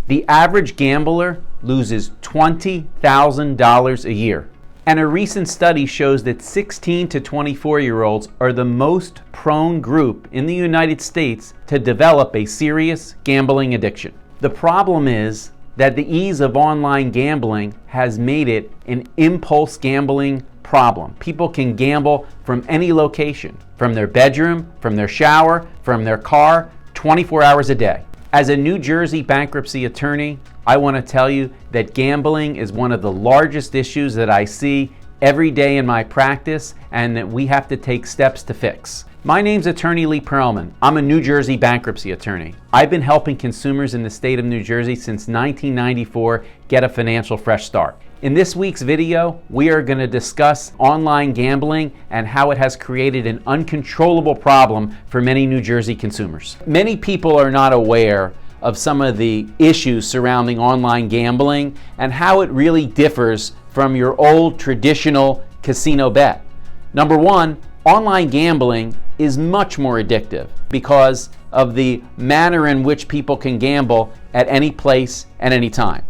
The average gambler loses $20,000 a year. And a recent study shows that 16 to 24-year-olds are the most prone group in the United States to develop a serious gambling addiction. The problem is that the ease of online gambling has made it an impulse gambling problem. People can gamble from any location, from their bedroom, from their shower, from their car, 24 hours a day. As a New Jersey bankruptcy attorney, I want to tell you that gambling is one of the largest issues that I see every day in my practice and that we have to take steps to fix. My name's Attorney Lee Perlman. I'm a New Jersey bankruptcy attorney. I've been helping consumers in the state of New Jersey since 1994 get a financial fresh start. In this week's video, we are going to discuss online gambling and how it has created an uncontrollable problem for many New Jersey consumers. Many people are not aware of some of the issues surrounding online gambling and how it really differs from your old traditional casino bet. Number one, online gambling is much more addictive because of the manner in which people can gamble at any place at any time.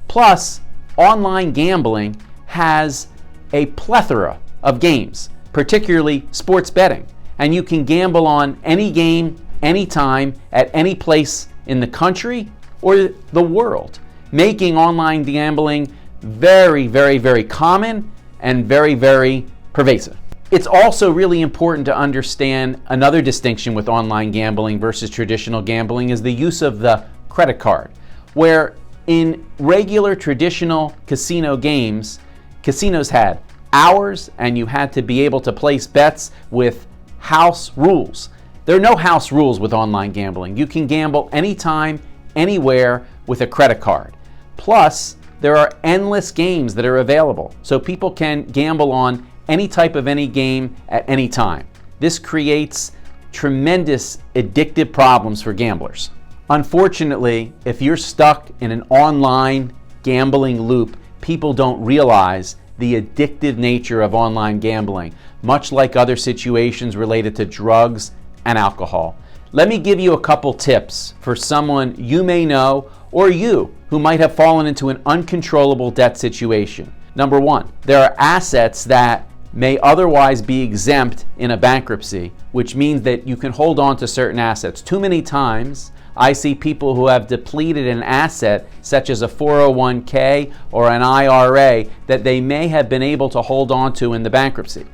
Plus, online gambling has a plethora of games, particularly sports betting, and you can gamble on any game, anytime, at any place in the country or the world, making online gambling very, very, very common and very, very pervasive. It's also really important to understand another distinction with online gambling versus traditional gambling is the use of the credit card, where in regular traditional casino games, casinos had hours and you had to be able to place bets with house rules. There are no house rules with online gambling. You can gamble anytime, anywhere with a credit card. Plus, there are endless games that are available, so people can gamble on any type of any game at any time. This creates tremendous addictive problems for gamblers. Unfortunately, if you're stuck in an online gambling loop, people don't realize the addictive nature of online gambling, much like other situations related to drugs and alcohol. Let me give you a couple tips for someone you may know or you who might have fallen into an uncontrollable debt situation. Number one, there are assets that may otherwise be exempt in a bankruptcy, which means that you can hold on to certain assets. Too many times, I see people who have depleted an asset, such as a 401k or an IRA, that they may have been able to hold on to in the bankruptcy.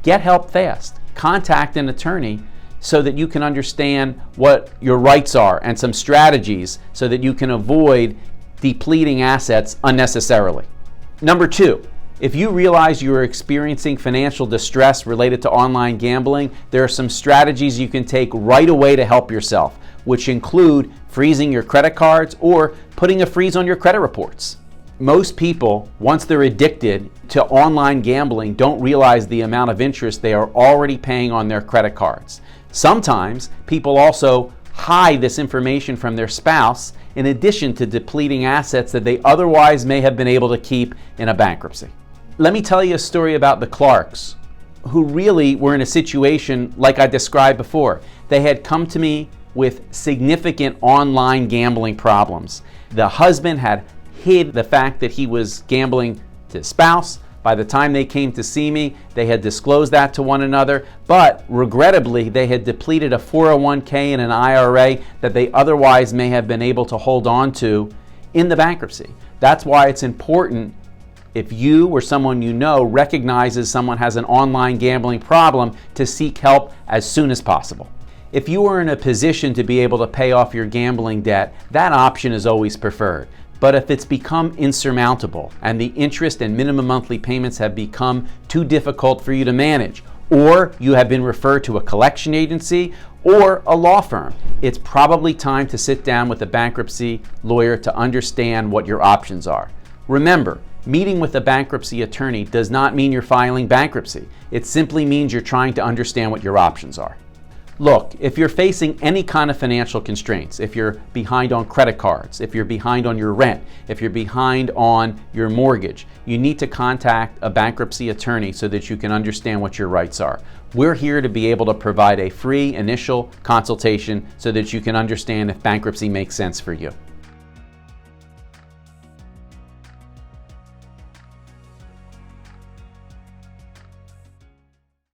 Get help fast. Contact an attorney so that you can understand what your rights are and some strategies so that you can avoid depleting assets unnecessarily. Number two, if you realize you are experiencing financial distress related to online gambling, there are some strategies you can take right away to help yourself, which include freezing your credit cards or putting a freeze on your credit reports. Most people, once they're addicted to online gambling, don't realize the amount of interest they are already paying on their credit cards. Sometimes people also hide this information from their spouse in addition to depleting assets that they otherwise may have been able to keep in a bankruptcy. Let me tell you a story about the Clarks, who really were in a situation like I described before. They had come to me with significant online gambling problems. The husband had hid the fact that he was gambling to his spouse. By the time they came to see me, they had disclosed that to one another, but regrettably, they had depleted a 401k and an IRA that they otherwise may have been able to hold on to in the bankruptcy. That's why it's important, if you or someone you know recognizes someone has an online gambling problem, to seek help as soon as possible. If you are in a position to be able to pay off your gambling debt, that option is always preferred. But if it's become insurmountable and the interest and minimum monthly payments have become too difficult for you to manage, or you have been referred to a collection agency or a law firm, it's probably time to sit down with a bankruptcy lawyer to understand what your options are. Remember, meeting with a bankruptcy attorney does not mean you're filing bankruptcy. It simply means you're trying to understand what your options are. Look, if you're facing any kind of financial constraints, if you're behind on credit cards, if you're behind on your rent, if you're behind on your mortgage, you need to contact a bankruptcy attorney so that you can understand what your rights are. We're here to be able to provide a free initial consultation so that you can understand if bankruptcy makes sense for you.